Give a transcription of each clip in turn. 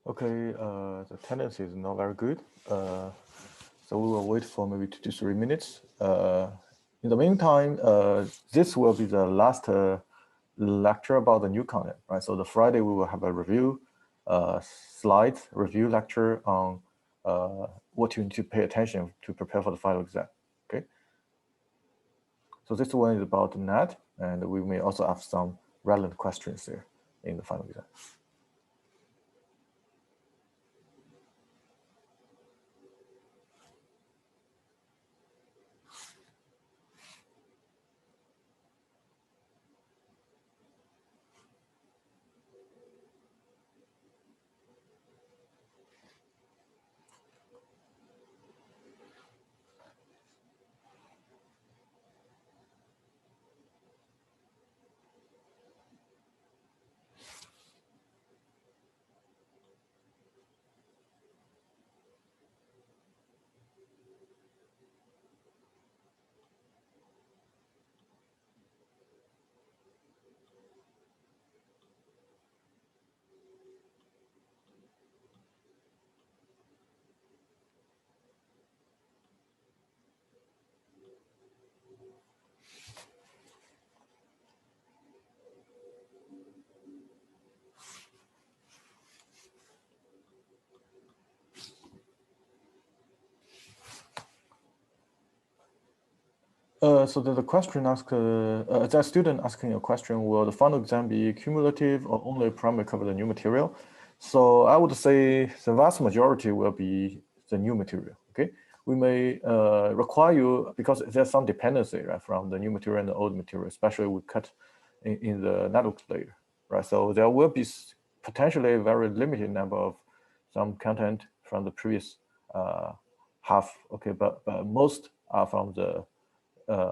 Okay, the tendency is not very good. So we will wait for maybe 2 to 3 minutes. In the meantime, this will be the last lecture about the new content, right? So the Friday we will have a review slides, review lecture on what you need to pay attention to prepare for the final exam, okay? So this one is about NAT, and we may also have some relevant questions there in the final exam. So the question asks, the student asking a question, will the final exam be cumulative or only primarily cover the new material? So I would say the vast majority will be the new material, okay? We may require you, because there's some dependency, right, from the new material and the old material, especially we cut in the network layer, right? So there will be potentially a very limited number of some content from the previous half, okay, but most are from the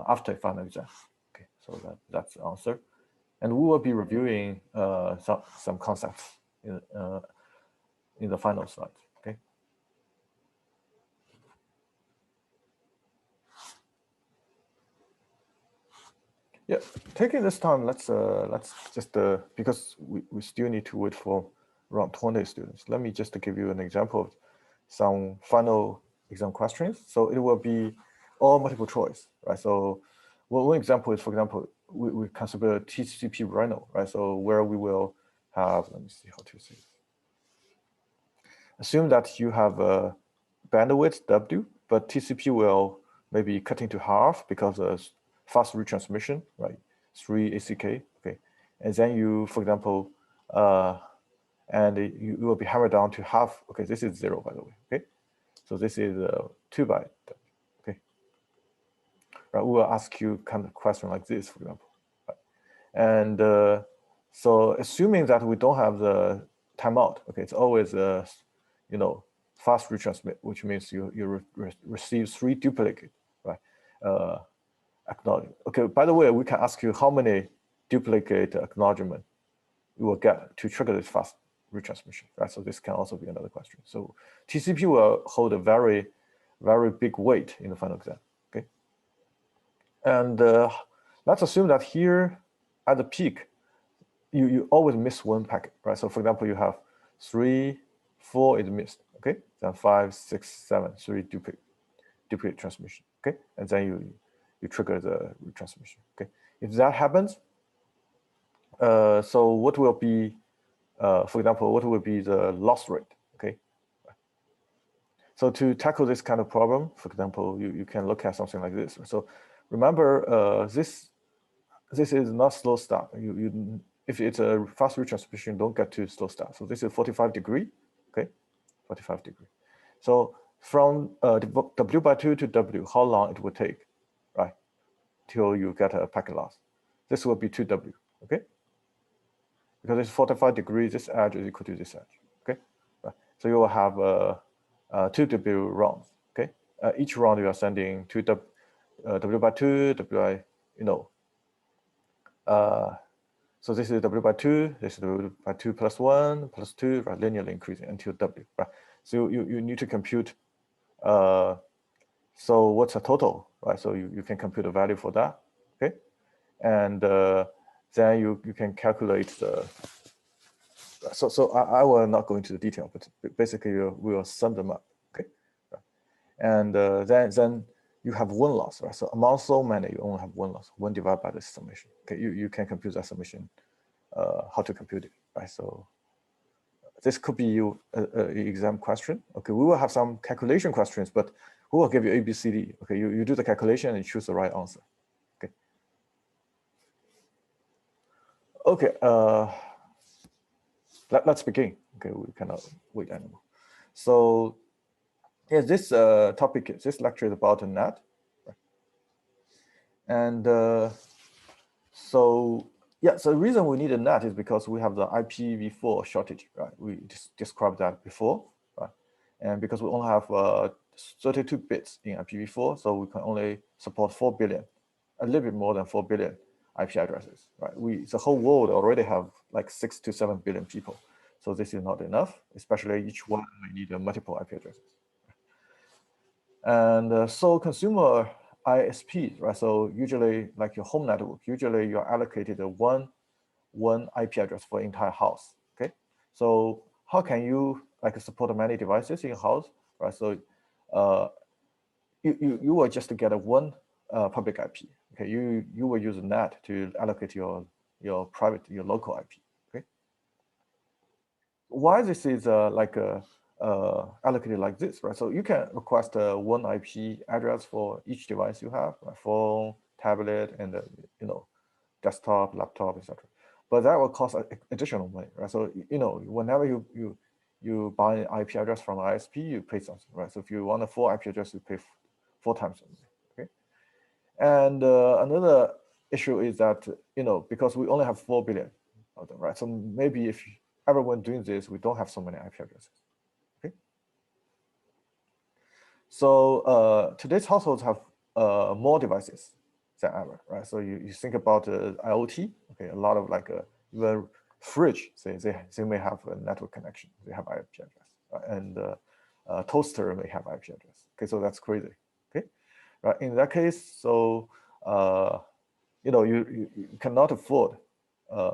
after final exam. Okay, so that's the answer. And we will be reviewing some concepts in the final slides. Okay. Yeah, taking this time, let's just because we still need to wait for around 20 students. Let me just give you an example of some final exam questions. So it will be all multiple choice, right? So one example is, for example, we consider TCP Rhino, right? So where we will have, let me see how to say it. Assume that you have a bandwidth W, but TCP will maybe cut into half because of fast retransmission, right? 3 ACK, okay. And then you, for example, and you will be hammered down to half. Okay, this is 0, by the way, okay? So this is 2 byte, okay? Right, we will ask you kind of question like this, for example. Right? And so assuming that we don't have the timeout, okay, it's always, you know, fast retransmit, which means you receive 3 duplicate, right? Acknowledgement. Okay, by the way, we can ask you how many duplicate acknowledgement you will get to trigger this fast retransmission, right? So this can also be another question. So TCP will hold a very, very big weight in the final exam, okay? And let's assume that here at the peak, you always miss one packet, right? So for example, you have 3, 4 is missed, okay? Then 5, 6, 7, 3 duplicate transmission, okay? And then you trigger the retransmission, okay? If that happens, so what will be, for example, what will be the loss rate, okay? So to tackle this kind of problem, for example, you can look at something like this. So remember, this is not slow start. If it's a fast retransmission, don't get to slow start. So this is 45 degree, okay? 45 degree. So from W by 2 to W, how long it will take, right? Till you get a packet loss. This will be 2W, okay? Because it's 45 degrees, this edge is equal to this edge, okay? Right. So you will have 2W rounds, okay? Each round you are sending 2 W by 2, W by, you know, so this is W by 2, this is W by 2 plus 1, plus 2, right? Linearly increasing until W, right? So you need to compute, so what's the total, right? So you can compute a value for that, okay? And then you can calculate the So I will not go into the detail, but basically we will sum them up, okay? And then you have one loss, right? So among so many, you only have one loss, one divided by the summation. Okay, you can compute that summation, how to compute it, right? So this could be an exam question. Okay, we will have some calculation questions, but we will give you A, B, C, D. Okay, you do the calculation and choose the right answer. Okay. Okay, let's begin. Okay, we cannot wait anymore. So yeah, this this lecture is about NAT. Right? And so yeah, so the reason we need a NAT is because we have the IPv4 shortage, right? We described that before, right? And because we only have 32 bits in IPv4, so we can only support 4 billion, a little bit more than 4 billion IP addresses, right? The whole world already have like 6 to 7 billion people. So this is not enough, especially each one may need multiple IP addresses. And so consumer ISPs, right? So usually like your home network, usually you're allocated one IP address for entire house, okay? So how can you like support many devices in your house, right? So you will just get one public IP, okay? You will use NAT to allocate your local IP, okay? Why this is allocated like this, right? So you can request one IP address for each device you have, right? Phone, tablet, and desktop, laptop, etc. But that will cost additional money, right? So whenever you buy an IP address from an ISP, you pay something, right? So if you want a full IP address, you pay 4 times something, okay? And another issue is that because we only have 4 billion of them, right? So maybe if everyone doing this, we don't have so many IP addresses. Okay. So today's households have more devices than ever, right? So you think about IoT. Okay, a lot of even fridge, they may have a network connection. They have IP address, right? And toaster may have IP address. Okay, so that's crazy. Okay, right? In that case, so you cannot afford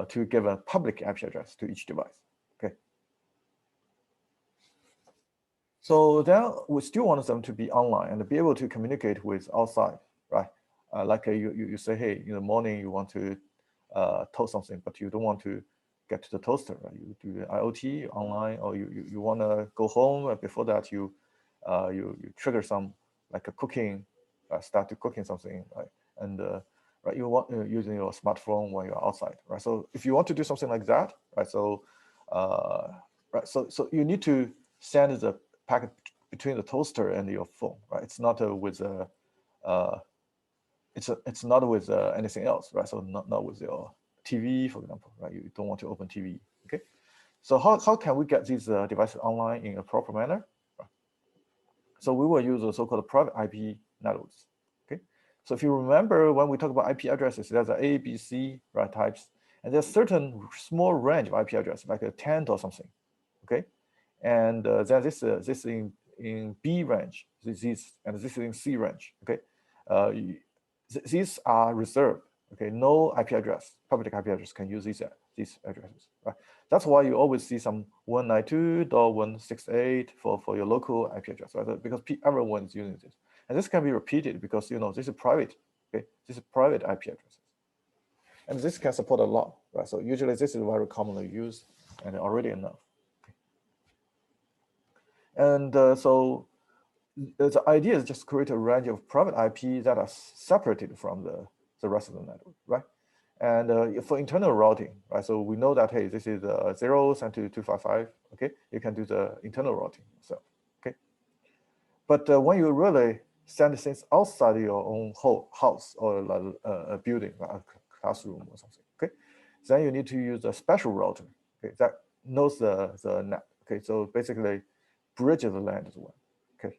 to give a public IP address to each device. Okay. So then we still want them to be online and be able to communicate with outside, right? You say, hey, in the morning you want to toast something, but you don't want to get to the toaster, right? You do IoT online, or you want to go home. And before that, you trigger some like a cooking, start to cooking something, right? And right, you want using your smartphone when you're outside, right? So if you want to do something like that, right? So so you need to send the packet between the toaster and your phone, right? It's not with it's not with anything else, right? So not with your TV, for example, right? You don't want to open TV, okay? So how can we get these devices online in a proper manner? So we will use the so-called private IP networks, okay? So if you remember when we talk about IP addresses, there's A, B, C, right, types, and there's certain small range of IP address, like a 10 or something, okay? And then this in B range, this is in C range, okay? These are reserved, okay? No IP address, public IP address can use these addresses, right? That's why you always see some 192.168 for your local IP address, right? Because everyone is using this. And this can be repeated because this is private, okay? This is private IP addresses. And this can support a lot, right? So usually this is very commonly used and already enough. And so the idea is just create a range of private IP that are separated from the rest of the network, right? And for internal routing, right? So we know that, hey, this is 0 sent to 255, okay? You can do the internal routing yourself, okay? But when you really send things outside your own whole house or a building, a classroom or something, okay? Then you need to use a special router, okay? That knows the net, okay? So basically bridges the LAN as well, okay?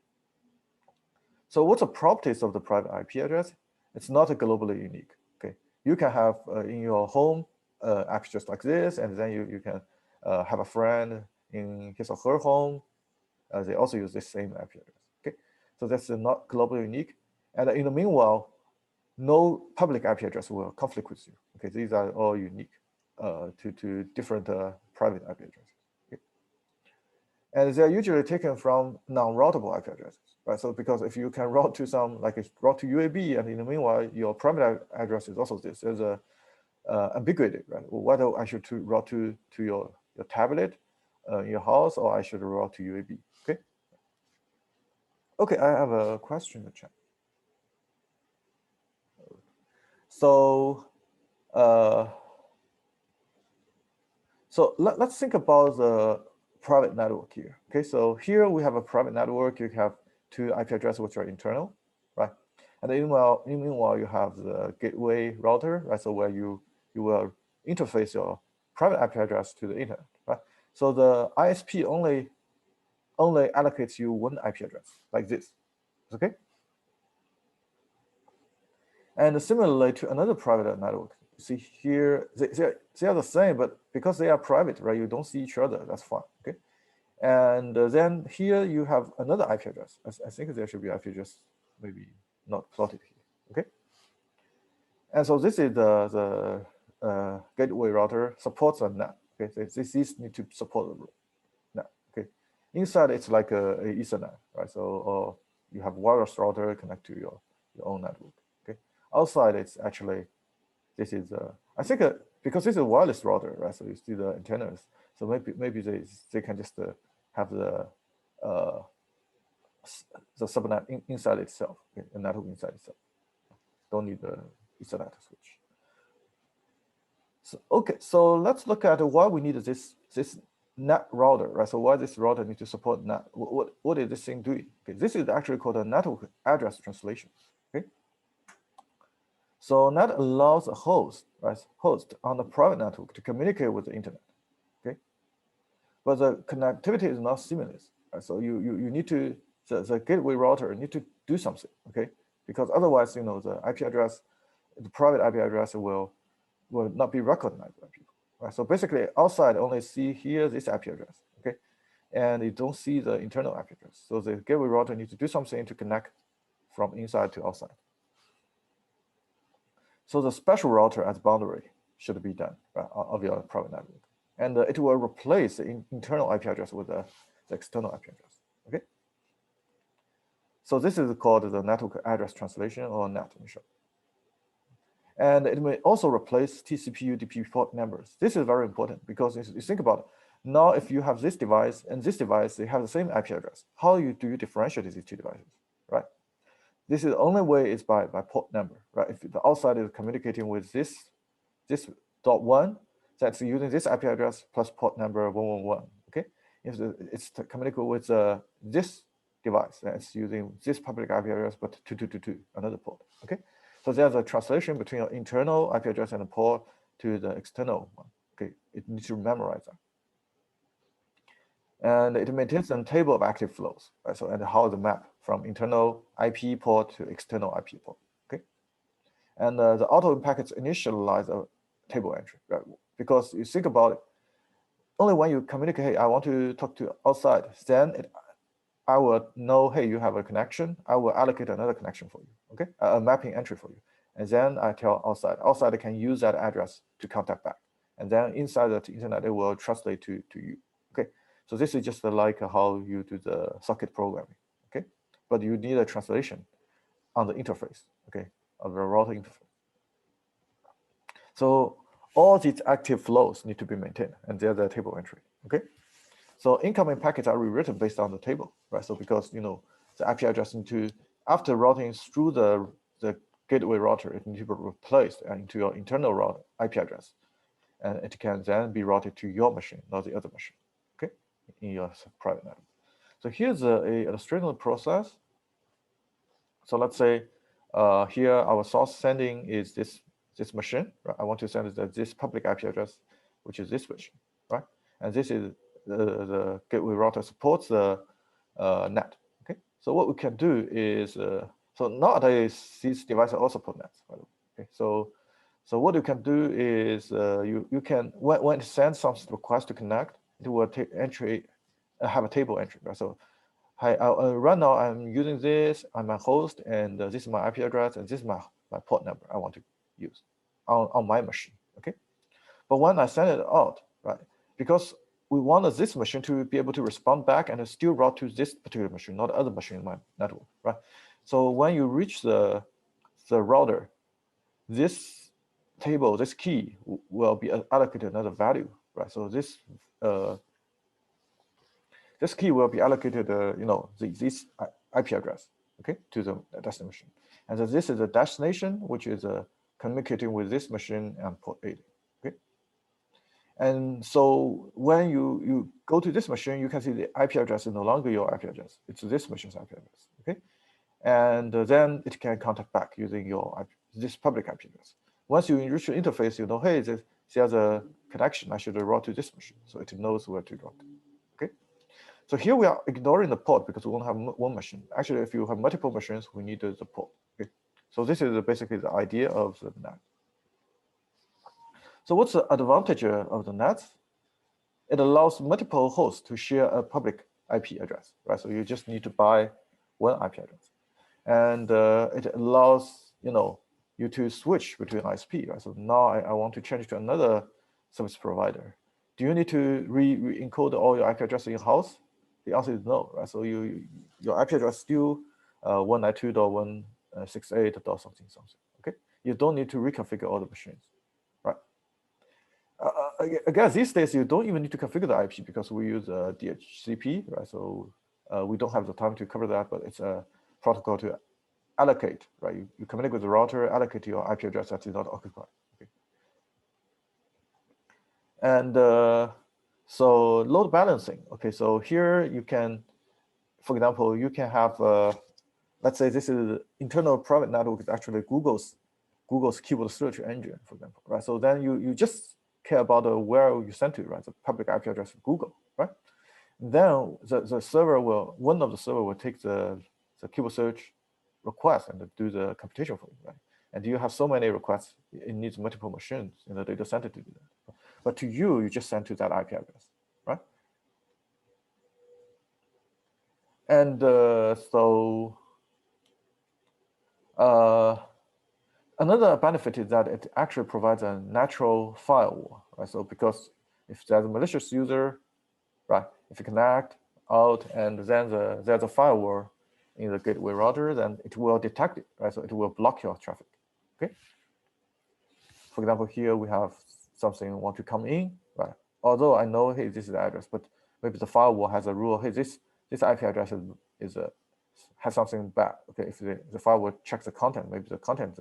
So what's the properties of the private IP address? It's not globally unique, okay? You can have in your home IP address like this, and then you can have a friend in his or her home. They also use the same IP address, okay? So that's not globally unique. And in the meanwhile, no public IP address will conflict with you, okay? These are all unique to different private IP addresses. Okay? And they're usually taken from non-routable IP addresses, right? So because if you can route to route to UAB, and in the meanwhile, your private address is also this, there's a ambiguity, right? Whether I should route to your tablet, your house, or I should route to UAB, okay? Okay, I have a question in the chat. So, let's think about the private network here. Okay, so here we have a private network. You have two IP addresses which are internal, right? And meanwhile, you have the gateway router, right? So where you will interface your private IP address to the internet, right? So the ISP only allocates you one IP address like this, okay? And similarly to another private network, you see here, they are the same, but because they are private, right, you don't see each other, that's fine, okay? And then here you have another IP address. I think there should be IP address, maybe not plotted here, okay? And so this is the gateway router supports a NAT, okay? So these need to support the NAT, okay? Inside it's like a Ethernet, right? So you have wireless router connect to your own network, okay? Outside it's actually, this is, I think because this is a wireless router, right? So you see the antennas. So maybe they can just have the subnet inside itself, okay? The network inside itself. Don't need the Ethernet switch. So okay, so let's look at why we need this NAT router, right? So why this router needs to support NAT? What is this thing doing? Okay, this is actually called a network address translation. Okay. So NAT allows a host, right, on the private network to communicate with the internet. Okay. But the connectivity is not seamless, right? So you need to, the gateway router need to do something, okay? Because otherwise, you know, the IP address, the private IP address will not be recognized by people, right? So basically outside only see here this IP address, okay? And you don't see the internal IP address. So the gateway router needs to do something to connect from inside to outside. So the special router as boundary should be done, right, of your private network. And it will replace the internal IP address with the external IP address, okay? So this is called the network address translation, or NAT in short. And it may also replace TCP UDP port numbers. This is very important because you think about it. Now, if you have this device and this device, they have the same IP address. How do you differentiate these two devices, right? This is the only way is by port number, right? If the outside is communicating with this .1, that's using this IP address plus port number 111, okay? If it's communicating with this device, that's using this public IP address, but 2222, another port, okay? So there's a translation between your internal IP address and the port to the external one, okay? It needs to memorize that. And it maintains a table of active flows, right? So, and how the map from internal IP port to external IP port, okay? And the auto packets initialize a table entry, right? Because you think about it, only when you communicate, hey, I want to talk to outside, then I will know, hey, you have a connection. I will allocate another connection for you, okay? A mapping entry for you. And then I tell outside. Outside can use that address to contact back. And then inside the internet, it will translate to you, okay? So this is just like how you do the socket programming, okay? But you need a translation on the interface, okay, of the router interface. So all these active flows need to be maintained, and they're the table entry, okay? So incoming packets are rewritten based on the table, right? So because, you know, the IP address after routing through the gateway router, it needs to be replaced into your internal route IP address. And it can then be routed to your machine, not the other machine, okay, in your private network. So here's a illustrative process. So let's say here our source sending is this machine, right? I want to send this public IP address, which is this machine, right? And this is the gateway router supports the NAT, okay? So what we can do is, so nowadays these devices also support NAT, by the way, okay? So what you can do is you can, when it sends some request to connect, it will have a table entry, right? So hi, right now I'm using this, I'm a host, and this is my IP address, and this is my port number I want to use on my machine, okay? But when I send it out, right, because we want this machine to be able to respond back and still route to this particular machine, not other machine in my network, right? So when you reach the router, this table, this key will be allocated another value, right? So this this key will be allocated, this IP address, okay, to the destination. And so this is a destination, which is communicating with this machine and port 80, okay? And so when you go to this machine, you can see the IP address is no longer your IP address. It's this machine's IP address, okay? And then it can contact back using your this public IP address. Once you enrich your interface, you know, hey, there's a connection. I should route to this machine, so it knows where to route. Okay. So here we are ignoring the port because we only have one machine. Actually, if you have multiple machines, we need the port. Okay. So this is basically the idea of the NAT. So what's the advantage of the NAT? It allows multiple hosts to share a public IP address, right? So you just need to buy one IP address, and it allows you to switch between ISP, right? So now I want to change to another service provider. Do you need to re-encode all your IP address in-house? The answer is no, right? So your IP address still 192.168. something. Okay, you don't need to reconfigure all the machines, right? I guess these days you don't even need to configure the IP because we use DHCP, right? So we don't have the time to cover that, but it's a protocol to allocate, right? You communicate with the router, allocate your IP address that is not occupied. Okay. And so load balancing. Okay, so here you can, for example, you can have, let's say this is internal private network is actually Google's keyword search engine, for example, right? So then you just care about where you send to, right? The public IP address of Google, right? Then the server one of the server will take the keyword search request and do the computation for you, right? And you have so many requests, it needs multiple machines in the data center to do that. But to you just send to that IP address, right? And so another benefit is that it actually provides a natural firewall, right? So because if there's a malicious user, right, if you connect out and then there's a firewall in the gateway router, then it will detect it, right? So it will block your traffic, okay? For example, here we have something want to come in, right? Although I know, hey, this is the address, but maybe the firewall has a rule, hey, this IP address has something bad, okay? If the firewall checks the content, maybe the content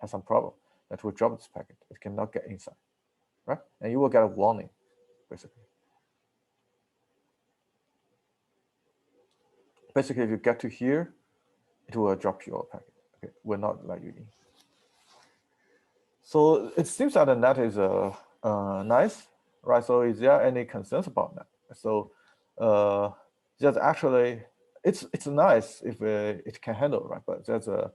has some problem, that will drop this packet. It cannot get inside, right? And you will get a warning, basically. Basically, if you get to here, it will drop your packet. Okay, will not let you in. So it seems that the NAT is nice, right? So is there any concerns about that? So there's actually it's nice if it can handle, right? But there's the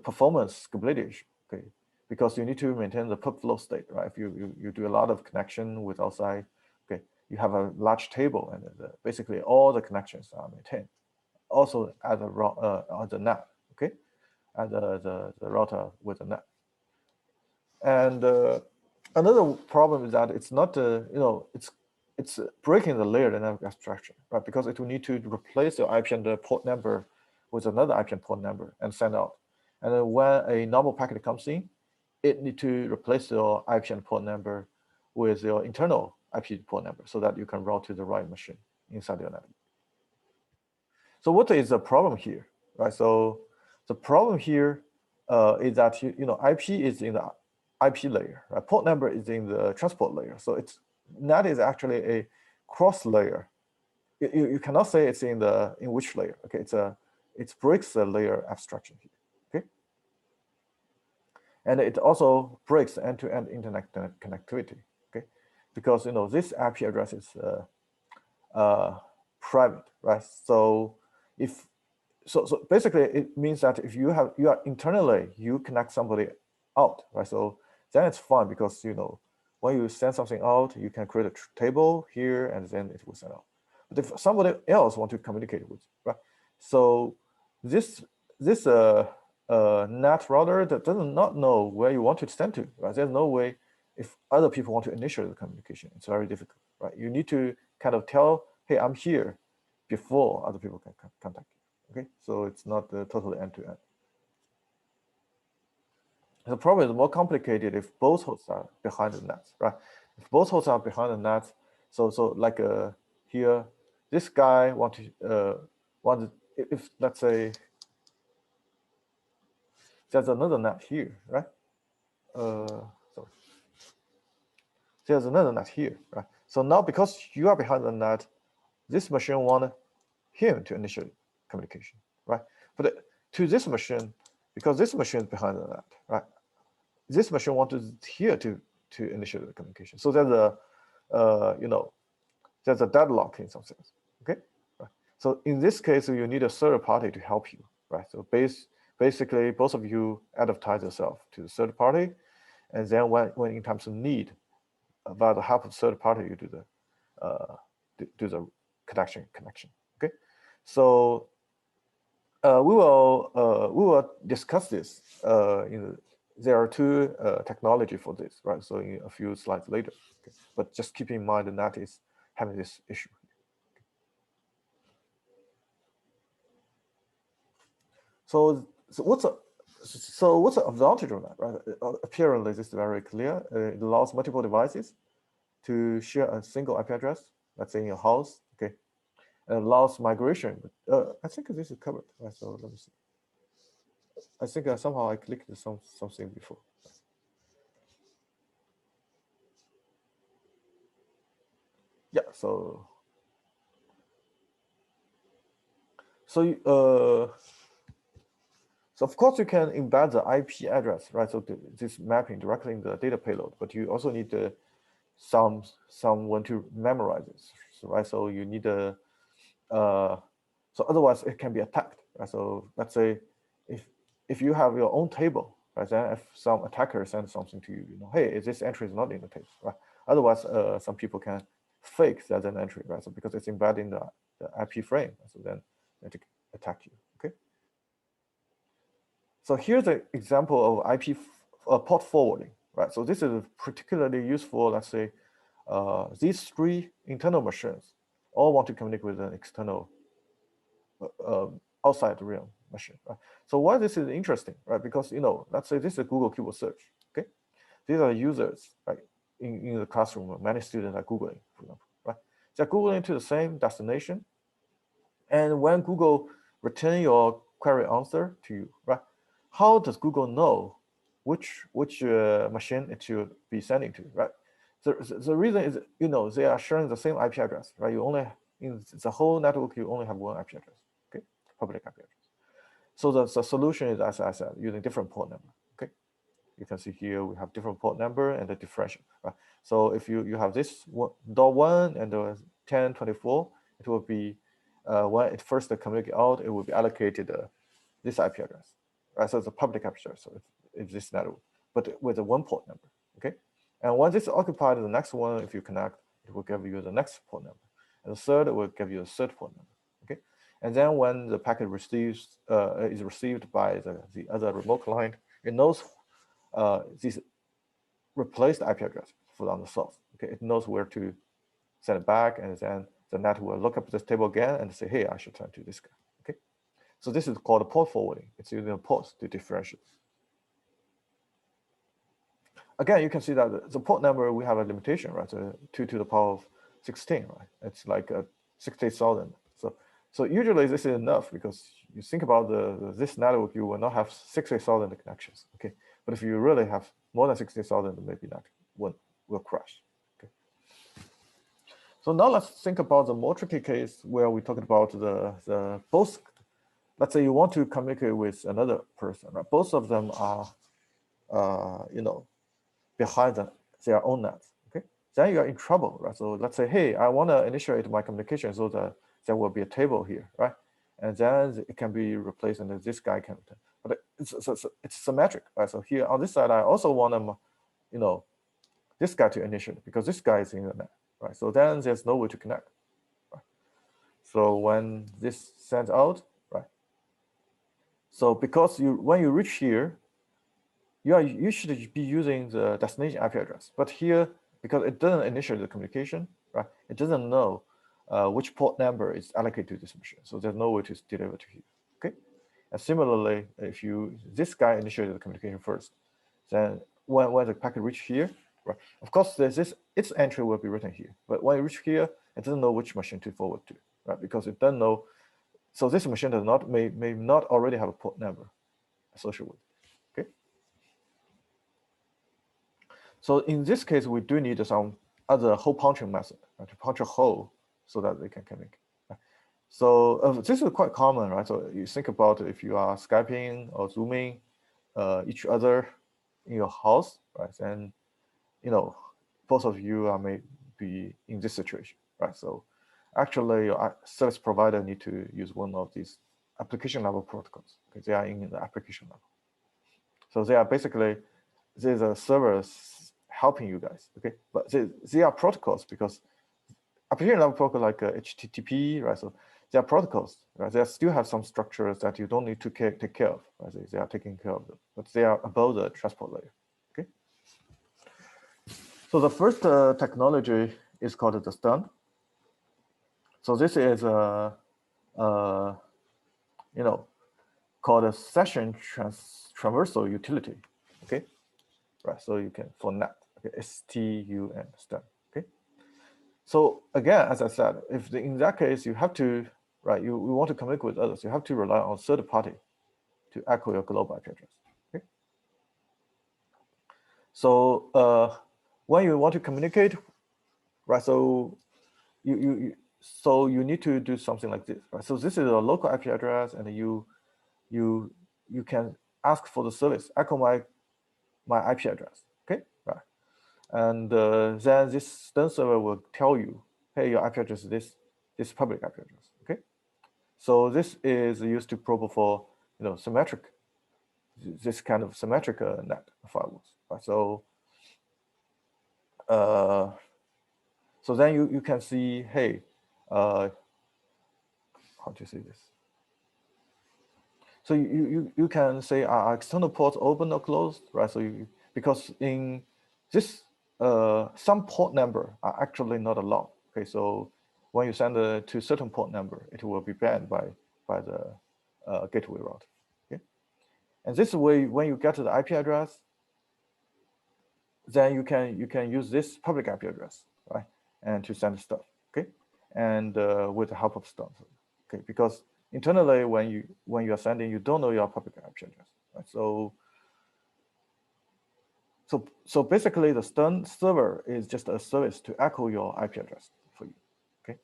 performance scalability issue, okay? Because you need to maintain the pub flow state, right? If you do a lot of connection with outside, okay, you have a large table and basically all the connections are maintained. Also at the NAT, okay, at the router with the NAT. And another problem is that it's not it's breaking the layered network abstraction, right? Because it will need to replace your IP and the port number with another IP and port number and send out. And then when a normal packet comes in, it need to replace your IP and port number with your internal IP port number so that you can route to the right machine inside your network. So what is the problem here, right? So the problem here is that IP is in the IP layer, right? Port number is in the transport layer. So NAT is actually a cross layer. You cannot say it's in which layer. Okay, it breaks the layer abstraction here. Okay, and it also breaks end-to-end internet connectivity. Okay, because this IP address is private, right? So so basically it means that if you are internally you connect somebody out, right? So then it's fine because when you send something out, you can create a table here and then it will send out. But if somebody else want to communicate with, right? So this NAT router that does not know where you want to send to, right? There's no way if other people want to initiate the communication, it's very difficult, right? You need to kind of tell, hey, I'm here before other people can contact you, okay? So it's not totally end-to-end. The problem is more complicated if both hosts are behind the NAT, right? If both hosts are behind the NAT, so like here, this guy if let's say there's another NAT here, right? So there's another NAT here, right? So now because you are behind the NAT, this machine want him to initiate communication, right? But to this machine, because this machine is behind the NAT, right? This machine wants here to initiate the communication. So there's there's a deadlock in some sense, okay? Right. So in this case, you need a third party to help you, right? So basically, both of you advertise yourself to the third party, and then when in times of need, by the help of third party, you do the connection. Okay, so we will discuss this. There are two technology for this, right? So in a few slides later, okay? But just keep in mind that NAT is having this issue. So what's the advantage of that, right? Apparently, this is very clear. It allows multiple devices to share a single IP address, let's say in your house, okay? And it allows migration. I think this is covered, right? So let me see. I think somehow I clicked something before. Yeah, so of course you can embed the IP address, right? So this mapping directly in the data payload, but you also need someone to memorize it, right? So you need so otherwise it can be attacked, right? So let's say if you have your own table, right? Then if some attacker sends something to you, hey, this entry is not in the table, right? Otherwise, some people can fake that an entry, right? So because it's embedded in the IP frame, so then they attack you, okay? So here's an example of IP port forwarding, right? So this is particularly useful, let's say, these three internal machines all want to communicate with an external outside the realm machine, right? So why this is interesting, right? Because, let's say this is a Google keyword search, okay? These are users, right? In the classroom, many students are Googling, for example, right? They're Googling to the same destination. And when Google return your query answer to you, right? How does Google know which machine it should be sending to, right? The reason is, they are sharing the same IP address, right? You only, in the whole network, you only have one IP address, okay? Public IP address. So the solution is, as I said, using different port number, okay? You can see here we have different port number and the differential, right? So if you have this .1 and the 1024, it will be, when it first communicate out, it will be allocated this IP address, right? So it's a public IP address, so it's this network, but with a one port number, okay? And once it's occupied, the next one, if you connect, it will give you the next port number. And the third will give you a third port number, okay? And then when the packet is received by the other remote client, it knows this replaced IP address on the source, okay? It knows where to send it back, and then the NAT will look up this table again and say, hey, I should turn to this guy, okay? So this is called port forwarding. It's using a port to differentiate. Again, you can see that the port number, we have a limitation, right? So 2 to the power of 16, right? It's like 60,000. So usually this is enough, because you think about this network, you will not have 60,000 connections, okay? But if you really have more than 60,000, maybe that one will crash, okay? So now let's think about the more tricky case where we talked about the both. Let's say you want to communicate with another person, right? Both of them are, behind their own NAT, okay? Then you are in trouble, right? So let's say, hey, I want to initiate my communication so that there will be a table here, right? And then it can be replaced, and this guy can, but it's symmetric, right? So here on this side, I also want them, this guy to initiate, because this guy is in the NAT, right? So then there's no way to connect, right? So when this sends out, right? So because when you reach here, you should be using the destination IP address. But here, because it doesn't initiate the communication, right? It doesn't know which port number is allocated to this machine. So there's no way to deliver to here. Okay. And similarly, if this guy initiated the communication first, then when the packet reach here, right? Of course, its entry will be written here. But when it reach here, it doesn't know which machine to forward to, right? Because it doesn't know. So this machine may not already have a port number associated with it. Okay. So in this case, we do need some other hole punching method, right, to punch a hole so that they can communicate. Right? So this is quite common, right? So you think about if you are Skyping or Zooming each other in your house, right? And both of you may be in this situation, right? So actually, your service provider need to use one of these application level protocols because they are in the application level. So they are basically there's a servers helping you guys, okay? But they are protocols because application level protocol like HTTP, right? So they are protocols, right? They still have some structures that you don't need to take care of, right? They are taking care of them, but they are above the transport layer, okay? So the first technology is called the stun. So this is called a session traversal utility, okay? Right, so you can for NAT, okay, STUN, stun, okay? So again, as I said, in that case you have to, right, you want to communicate with others, you have to rely on third party to echo your global IP address, okay? So when you want to communicate, right, so you need to do something like this, right? So this is a local IP address, and you can ask for the service, echo my IP address, okay, right? And then this stun server will tell you, hey, your IP address is this public IP address, okay? So this is used to probe for symmetric, this kind of symmetric NAT firewalls, right? So then you can see, hey, how to say this? So you can say are external ports open or closed, right? So because in this some port number are actually not allowed. Okay, so when you send to certain port number, it will be banned by the gateway router. Okay, and this way when you get to the IP address, then you can use this public IP address, right, and to send stuff. Okay, and with the help of stun. Okay, because internally when you are sending, you don't know your public IP address, right? So basically the stun server is just a service to echo your IP address for you, okay?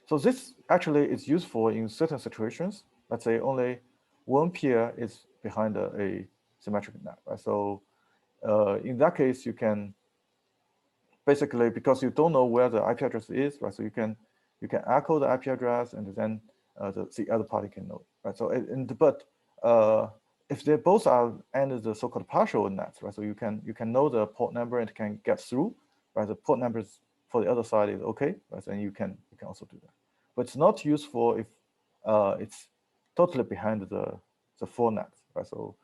So this actually is useful in certain situations. Let's say only one peer is behind a symmetric NAT, right? So in that case, you can basically, because you don't know where the IP address is, right? So you can echo the IP address, and then the other party can know, right? So but if they both are under the so-called partial NATs, right? So you can know the port number and can get through, right? The port numbers for the other side is okay, right? And you can also do that. But it's not useful if it's totally behind the 4 NATs, right? So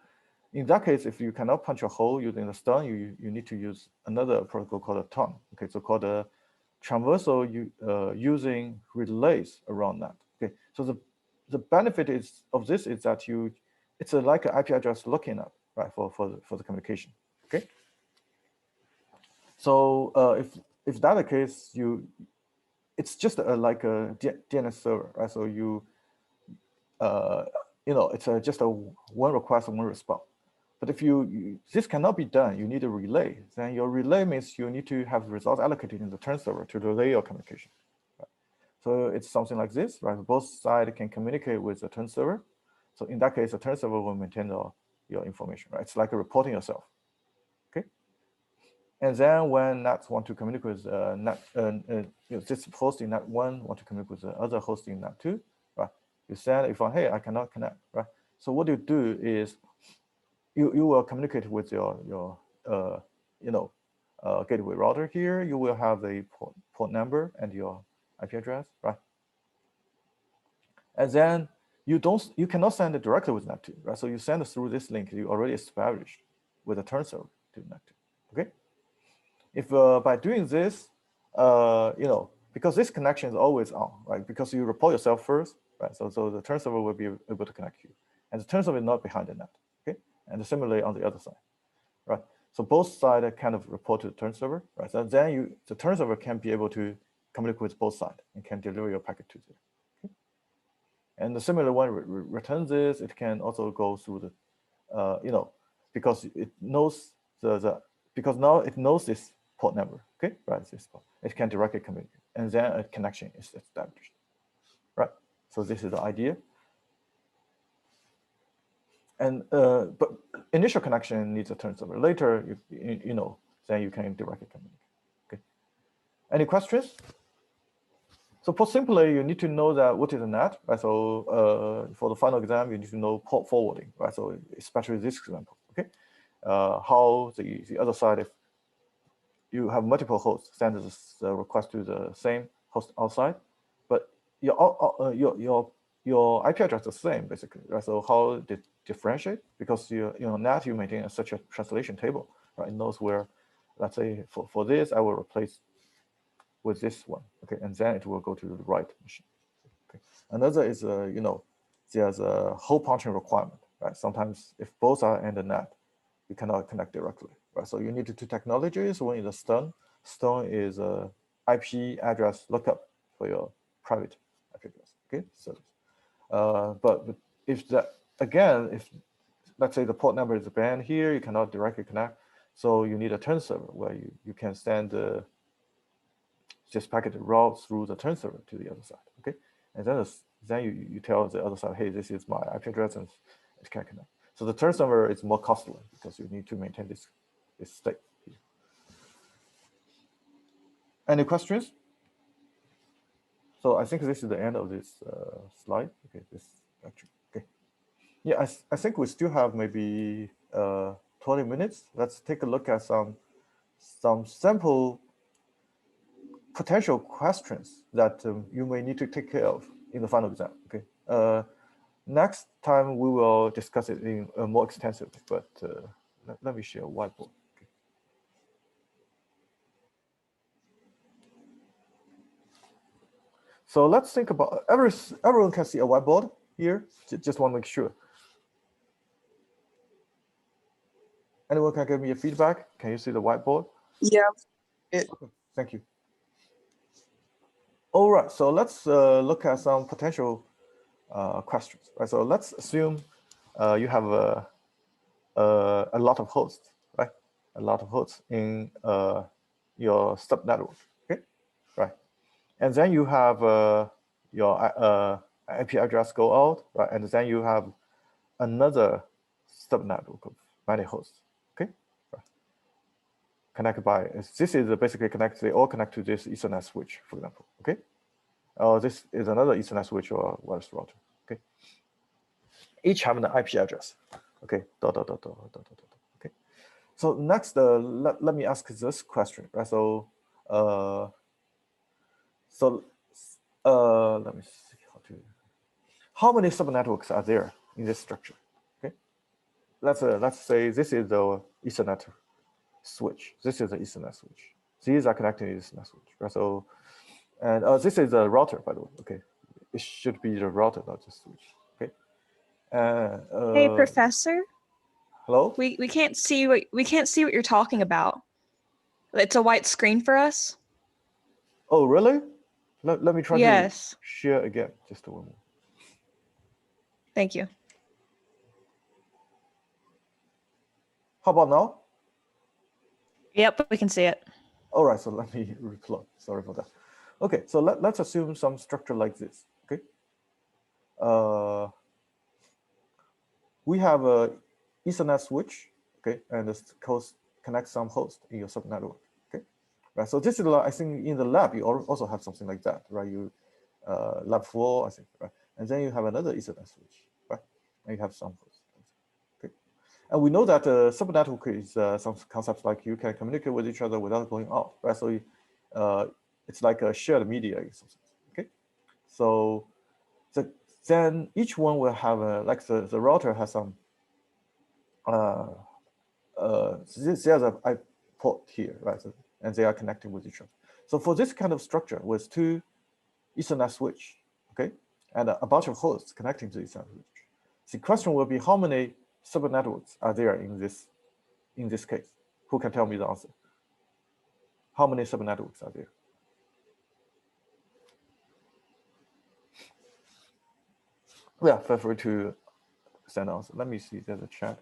in that case, if you cannot punch a hole using the stun, you need to use another protocol called a TON. Okay, so called a traversal using relays around that. Okay, so the benefit of this is that it's like an IP address looking up, right, for the communication. Okay, so if that's the case, it's just like a DNS server, right? So it's just a one request and one response. But if this cannot be done, you need a relay. Then your relay means you need to have results allocated in the turn server to relay your communication. Right? So it's something like this, right? Both sides can communicate with the turn server. So in that case, the turn server will maintain your information, right? It's like reporting yourself, okay? And then when NATs want to communicate with this host in NAT1 want to communicate with the other host in NAT2, right? You send if hey, I cannot connect, right? So what you do is you will communicate with your gateway router here. You will have the port number and your IP address, right? And then you cannot send it directly with NAT2, right? So you send it through this link you already established with a turn server to NAT2. Okay. If by doing this, because this connection is always on, right? Because you report yourself first, right? So the turn server will be able to connect you, and the turn server is not behind the NAT. Okay. And similarly on the other side, right? So both sides kind of report to the turn server, right? So then the turn server can be able to communicate with both sides and can deliver your packet to them. Okay? And the similar one returns this. It can also go through the, because it knows because now it knows this port number. Okay, right? This port. It can directly communicate, and then a connection is established, right? So this is the idea. And but initial connection needs a turn server. Later, then you can directly communicate. Okay. Any questions? So put simply, you need to know that what is a NAT, right? So for the final exam, you need to know port forwarding, right? So especially this example, okay? How the other side, if you have multiple hosts, send the request to the same host outside, but your IP address is the same basically, right? So how to differentiate? Because NAT, you maintain such a translation table, right? It knows where, let's say for this, I will replace with this one, okay, and then it will go to the right machine. Okay. Another is there's a hole punching requirement, right? Sometimes if both are in the NAT, you cannot connect directly, right? So you need two technologies. One is a stun. Stun is a IP address lookup for your private IP address, okay, service. But if that again, if let's say the port number is banned here, you cannot directly connect. So you need a turn server where you can send this packet route through the turn server to the other side, okay? And then you tell the other side, hey, this is my IP address, and it can connect. So the turn server is more costly because you need to maintain this state here. Any questions? So I think this is the end of this slide. Okay, this lecture. Okay. Yeah, I think we still have maybe 20 minutes. Let's take a look at some sample potential questions that you may need to take care of in the final exam. Okay. Next time we will discuss it in more extensively, but let me share a whiteboard. Okay. So let's think about everyone can see a whiteboard here. Just want to make sure. Anyone can give me a feedback? Can you see the whiteboard? Yeah. Okay, thank you. All right, so let's look at some potential questions. Right, so let's assume you have a lot of hosts, right? A lot of hosts in your subnetwork, okay? Right, and then you have your IP address go out, right? And then you have another subnetwork of many hosts, okay? Right. Connected by, this is basically connected, they all connect to this Ethernet switch, for example, okay? This is another Ethernet switch or wireless router, okay? Each have an IP address, okay? Okay. So next, let me ask this question, right? So, let me see how many subnetworks are there in this structure? Okay, let's say this is the Ethernet switch. This is the Ethernet switch. These are connected to the Ethernet switch, right? So, and this is the router, by the way. Okay, it should be the router, not the switch. Okay. Hey, Professor. Hello. We can't see what you're talking about. It's a white screen for us. Oh, really? Let me try to share again. Just a moment. Thank you. How about now? Yep, we can see it. All right, so let me replug. Sorry for that. Okay, so let's assume some structure like this. Okay. We have a Ethernet switch. Okay, and this connects some host in your subnetwork. Okay, right. So this is, I think, in the lab you also have something like that, right? You lab 4, I think, right? And then you have another Ethernet switch, right? And you have some hosts. Okay, and we know that subnetwork is some concepts like you can communicate with each other without going out, right? So it's like a shared media. Okay, so then each one will have like the router has some there's a port here, right? So, and they are connecting with each other. So for this kind of structure with two Ethernet switch, okay, and a bunch of hosts connecting to Ethernet switch, the question will be how many subnetworks are there in this case? Who can tell me the answer? How many subnetworks are there? Yeah, feel free to send answer. Let me see. There's a chat.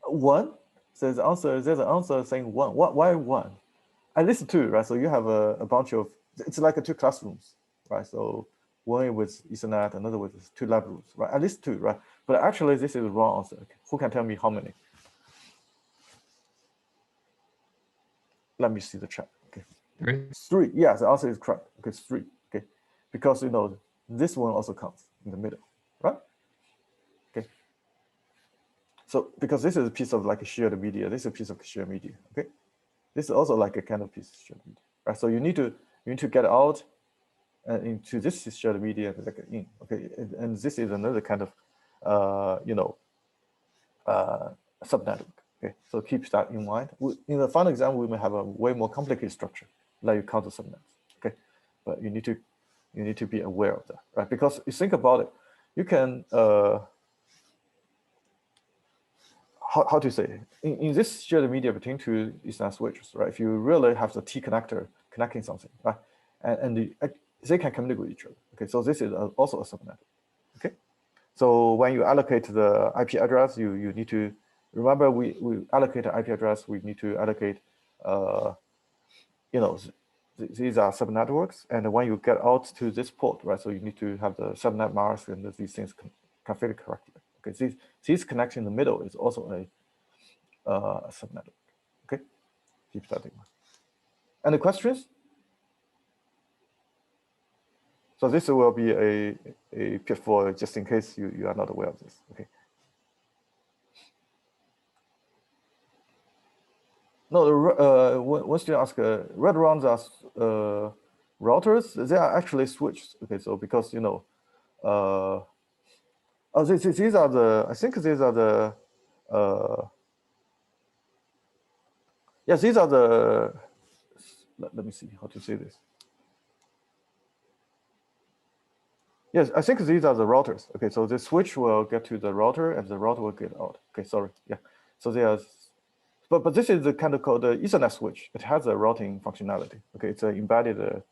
One. There's an answer saying one. Why one? At least two, right? So you have a bunch of. It's like two classrooms, right? So one with Ethernet, another with two lab rooms, right? At least two, right? But actually, this is the wrong answer. Okay. Who can tell me how many? Let me see the chat. Okay. Three. Yeah, the answer is correct. Okay, it's three. Okay, because this one also counts in the middle, right? Okay. So because this is a piece of like a shared media, this is a piece of shared media. Okay, this is also like a kind of piece of shared media, right? So you need to get out into this shared media like in. Okay, and this is another kind of subnetwork. Okay, so keep that in mind. In the final exam, we may have a way more complicated structure, like you count the subnets. Okay, but you need to be aware of that, right? Because you think about it, you can how to say in this shared media between two Ethernet switches, right? If you really have the T connector connecting something, right, and they can communicate with each other. Okay, so this is also a subnet. Okay, so when you allocate the IP address, you need to remember we allocate the IP address. We need to allocate, these are subnetworks, and when you get out to this port, right? So you need to have the subnet mask and these things configured correctly. Okay, this connection in the middle is also a subnetwork. Okay, keep that in mind. Any questions? So this will be a pitfall just in case you are not aware of this. Okay. No, once you ask, red rounds are routers. They are actually switches. Okay, so because these are the. I think these are the. Yes, these are the. Let me see how to say this. Yes, I think these are the routers. Okay, so the switch will get to the router, and the router will get out. Okay, sorry. Yeah, so they are. But this is the kind of called the Ethernet switch. It has a routing functionality. Okay, it's an embedded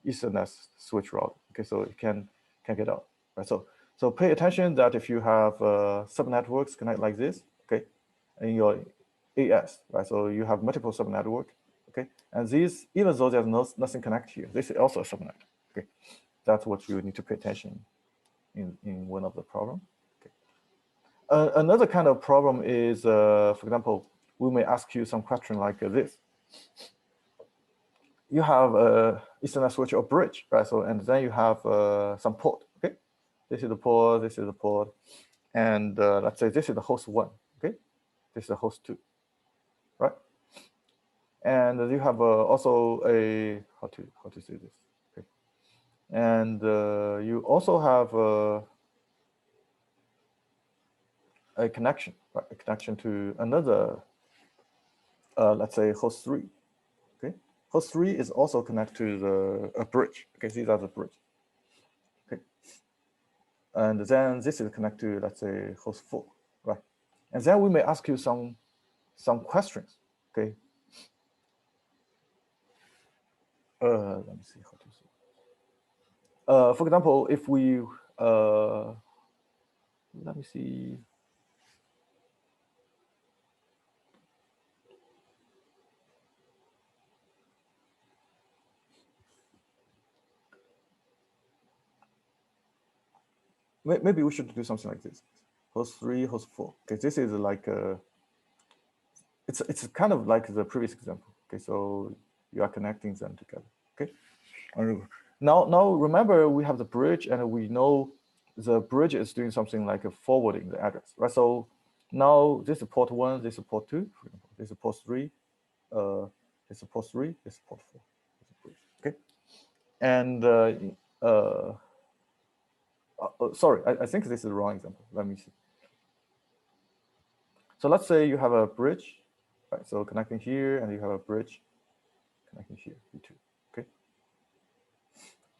Ethernet switch route. Okay, so it can get out. Right. So pay attention that if you have subnetworks connect like this, okay, in your AS, right? So you have multiple subnetwork, okay, and these, even though there's nothing connect here, this is also a subnet. Okay, that's what you need to pay attention in one of the problem. Another kind of problem is, for example, we may ask you some question like this. You have a Ethernet switch or bridge, right? So, and then you have some port, okay? This is the port, this is the port. And let's say this is the host 1, okay? This is the host 2, right? And you have also a, how to say this, okay? And you also have a connection, right? A connection to another, let's say host 3, okay? Host 3 is also connected to a bridge, okay? These are the bridge, okay? And then this is connected to, let's say, host 4, right? And then we may ask you some questions, okay? Let me see how to say. For example, if we, let me see. Maybe we should do something like this. Host 3, host 4. Okay, this is like it's kind of like the previous example. Okay, so you are connecting them together. Okay. Now remember we have the bridge, and we know the bridge is doing something like a forwarding the address, right? So now this is port 1, this is port 2, for example. This is port 3, this is port 3, this is port 4. Okay. And sorry, I think this is the wrong example. Let me see. So let's say you have a bridge, right? So connecting here, and you have a bridge connecting here, B2, okay?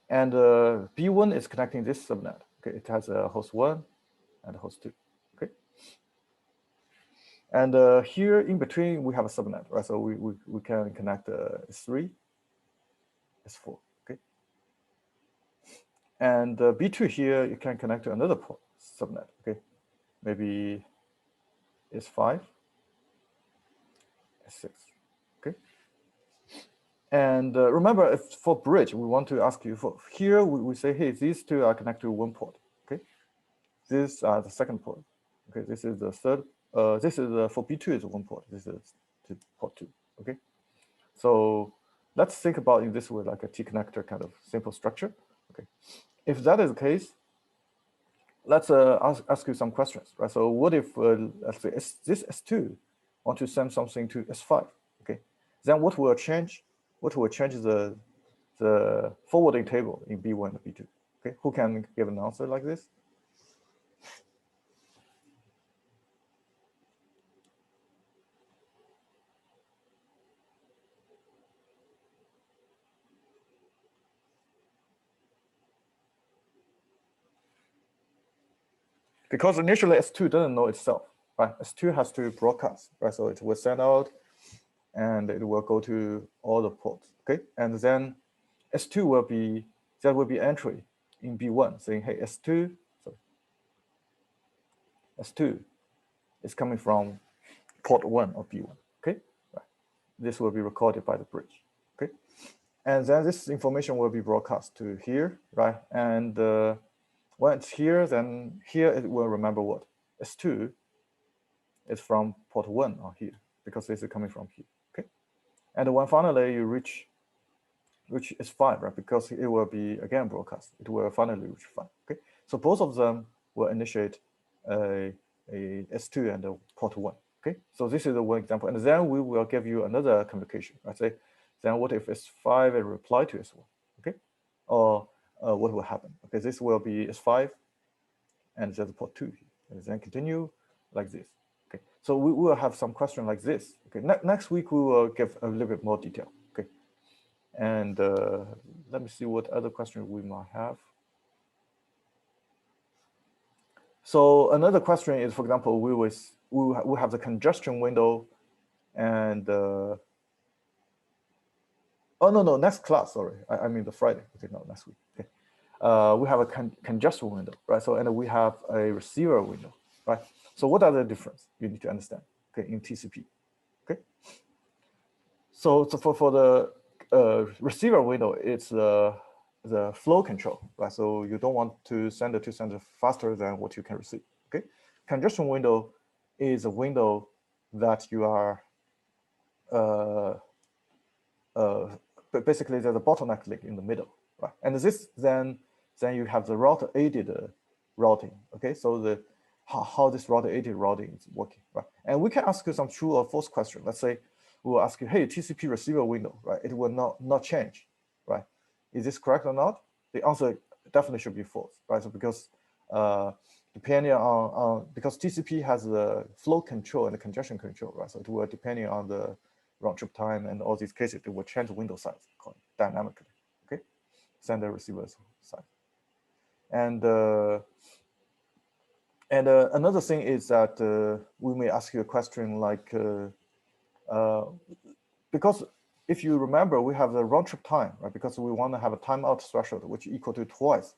And B1 is connecting this subnet, okay? It has a host 1 and a host 2, okay? And here in between, we have a subnet, right? So we can connect S3, S4, okay? And B2 here, you can connect to another port subnet, okay? Maybe S5, S6, okay? And remember, if for bridge, we want to ask you for here, we say, hey, these two are connected to one port, okay? These are the second port, okay? This is the third, this is for B2 is one port, this is port 2, okay? So let's think about in this way, like a T-connector kind of simple structure, okay? If that is the case, let's ask you some questions, right? So what if, let's say, this S2 want to send something to S5, okay? Then what will change? What will change the forwarding table in B1 and B2, okay? Who can give an answer like this? Because initially S2 doesn't know itself, right? S2 has to broadcast, right? So it will send out and it will go to all the ports, okay? And then S2 will be, there will be entry in B1 saying, hey, S2 is coming from port 1 of B1, okay? Right. This will be recorded by the bridge, okay? And then this information will be broadcast to here, right? And when it's here, then here it will remember what? S2 is from port 1 or here, because this is coming from here, okay? And when finally you reach S5, right? Because it will be again broadcast. It will finally reach 5, okay? So both of them will initiate a S2 and a port 1, okay? So this is the one example. And then we will give you another communication, right? Say, then what if S5 and reply to S1, okay? Or what will happen? Okay, this will be S5 and there's port 2 here. And then continue like this, okay? So we will have some question like this, okay? Next week, we will give a little bit more detail, okay? And let me see what other questions we might have. So another question is, for example, we have the congestion window, and oh no, next class. Sorry, I mean the Friday. Okay, no, next week. Okay, we have a congestion window, right? So and we have a receiver window, right? So what are the difference you need to understand? Okay, in TCP. Okay, so for the receiver window, it's the flow control, right? So you don't want to send it faster than what you can receive, okay? Congestion window is a window that you are, basically there's a bottleneck link in the middle, right? And this, then you have the router aided routing, okay? So how this router aided routing is working, right? And we can ask you some true or false question. Let's say we will ask you, hey, TCP receiver window, right? It will not change, right? Is this correct or not? The answer definitely should be false, right? So because depending on because TCP has the flow control and the congestion control, right? So it will depending on the round trip time and all these cases, it will change the window size dynamically, okay? Sender receiver size. And another thing is that we may ask you a question like, because if you remember, we have the round trip time, right? Because we want to have a timeout threshold, which equal to twice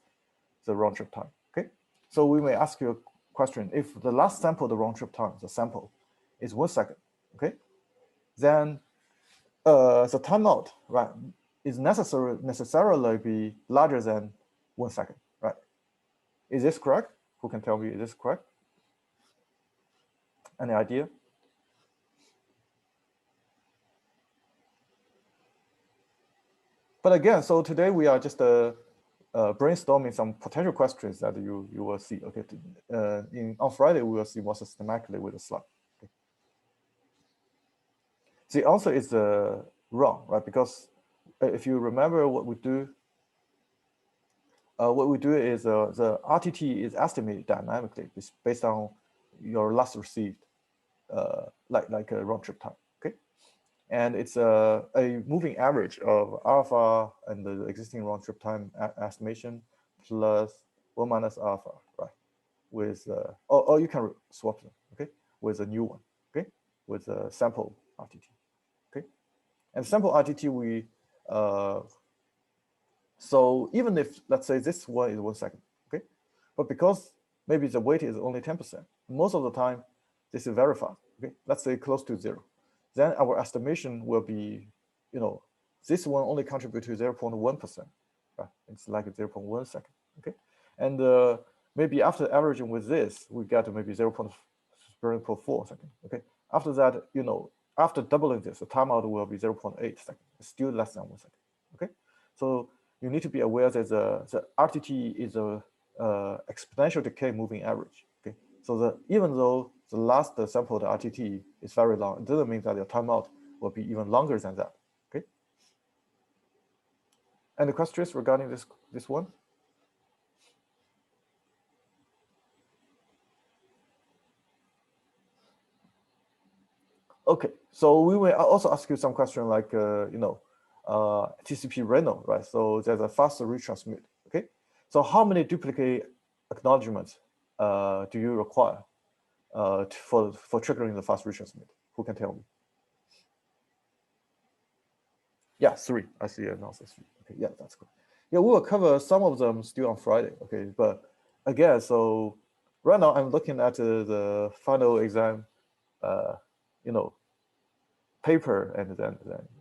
the round trip time, okay? So we may ask you a question, if the last sample, the round trip time, the sample is 1 second, okay? Then the timeout, right, is necessarily be larger than 1 second, right? Is this correct? Who can tell me, is this correct? Any idea? But again, so today we are just brainstorming some potential questions that you will see. Okay, on Friday we will see more systematically with the slide. Okay. The answer is wrong, right? Because if you remember what we do, what we do is the RTT is estimated dynamically based on your last received, like a round trip time. Okay, and it's a moving average of alpha and the existing round trip time estimation plus 1 minus alpha, right? With or you can swap them, okay, with a new one, okay, with a sample RTT, okay, and sample RTT we so even if, let's say, this one is 1 second, okay, but because maybe the weight is only 10%, most of the time this is very fast, okay, let's say close to 0, then our estimation will be, this one only contribute to 0.1%, right? It's like 0.1 second, okay, and maybe after averaging with this, we get maybe 0.4 second, okay. After that, after doubling this, the timeout will be 0.8 second. It's still less than 1 second, okay. So you need to be aware that the RTT is a exponential decay moving average, okay. So even though the last sample, the RTT, is very long, it doesn't mean that your timeout will be even longer than that, okay. Any questions regarding this one? Okay, so we will also ask you some question like, TCP reno, right? So there's a faster retransmit, okay? So how many duplicate acknowledgements do you require for triggering the fast retransmit? Who can tell me? Yeah, 3. I see an answer 3. Okay, yeah, that's good. Yeah, we will cover some of them still on Friday, okay? But again, so right now I'm looking at the final exam, paper and then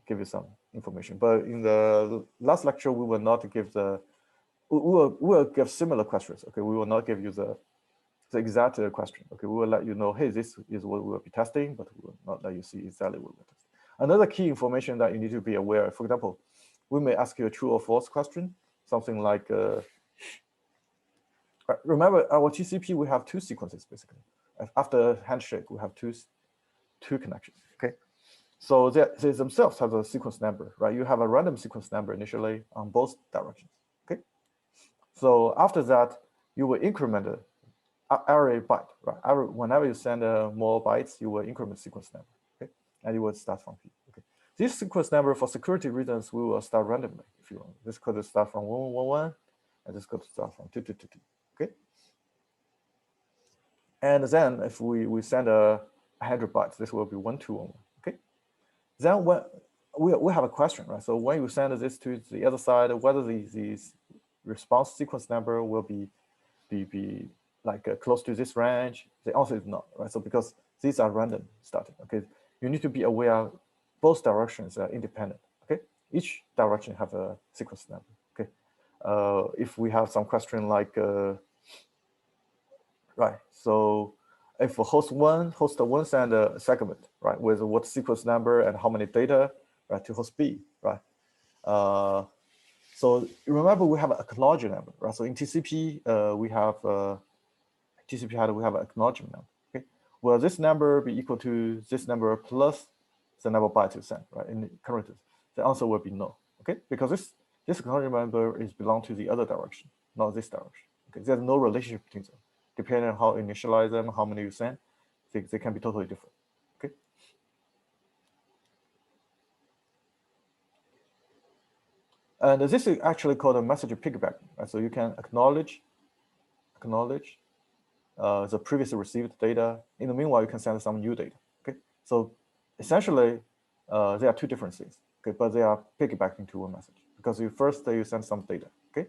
give you some information. But in the last lecture, we will not give we will give similar questions. Okay, we will not give you the exact question. Okay, we will let you know, hey, this is what we will be testing, but we will not let you see exactly what we're testing. Another key information that you need to be aware, for example, we may ask you a true or false question, something like, remember our TCP, we have 2 sequences basically. After handshake, we have two connections, okay? So they themselves have a sequence number, right? You have a random sequence number initially on both directions, okay? So after that, you will increment every byte, right? Whenever you send more bytes, you will increment sequence number, okay? And you will start from here, okay? This sequence number, for security reasons, we will start randomly, if you want. This could start from 1111, and this could start from 2222, okay? And then if we send 100 bytes, this will be 1211, okay? Then when we have a question, right? So when you send this to the other side, whether these response sequence number will be like close to this range, the answer is not, right? So because these are random starting, okay? You need to be aware both directions are independent, okay? Each direction have a sequence number, okay? If we have some question like, right, so if host one send a segment, right, with what sequence number and how many data, right, to host B, right? So remember we have an acknowledgement number, right? So in TCP, we have TCP header, we have an acknowledgement number, okay? Will this number be equal to this number plus the number byte to send, right? In characters, the answer will be no, okay? Because this acknowledgement number is belong to the other direction, not this direction. Okay, there's no relationship between them. Depending on how you initialize them, how many you send, they can be totally different, okay? And this is actually called a message piggyback, right? So you can acknowledge the previously received data. In the meanwhile, you can send some new data, okay? So essentially, there are 2 different things, okay? But they are piggybacking to one message because first you send some data, okay?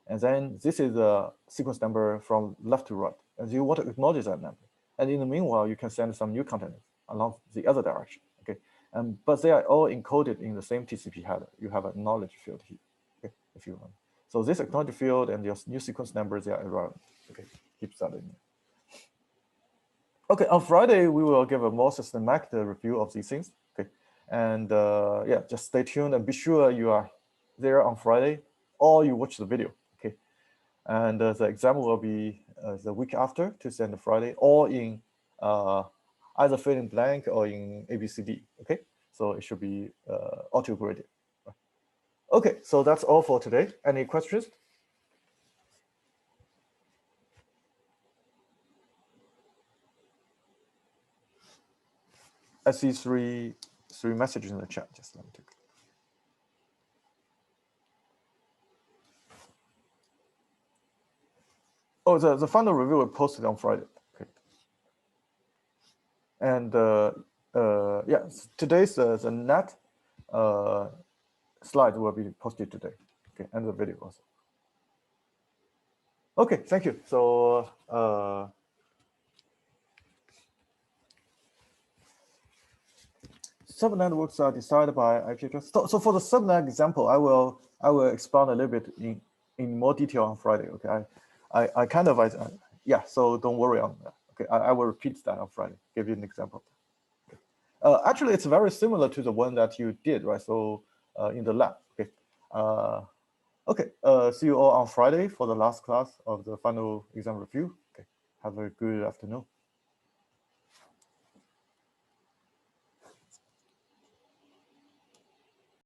And then this is a sequence number from left to right, and you want to acknowledge that number. And in the meanwhile, you can send some new content along the other direction, okay? But they are all encoded in the same TCP header. You have a knowledge field here, okay, if you want. So this acknowledge field and your new sequence numbers, they are irrelevant, okay? Keep that in there. Okay, on Friday, we will give a more systematic review of these things, okay? And yeah, just stay tuned and be sure you are there on Friday or you watch the video, okay? And the exam will be the week after, Tuesday and Friday, or in either fill in blank or in ABCD, okay? So it should be auto-graded. Okay, so that's all for today. Any questions? I see three messages in the chat. Just let me take. Oh, the final review was posted on Friday. Okay. And yeah, today's the NAT slide will be posted today. Okay, and the video also. Okay, thank you. So subnetworks are decided by IP address. So for the subnet example, I will expound a little bit in more detail on Friday. Okay, I kind of yeah. So don't worry on that. Okay, I will repeat that on Friday. Give you an example. Actually, it's very similar to the one that you did, right? So in the lab. Okay. Okay. See you all on Friday for the last class of the final exam review. Okay. Have a good afternoon.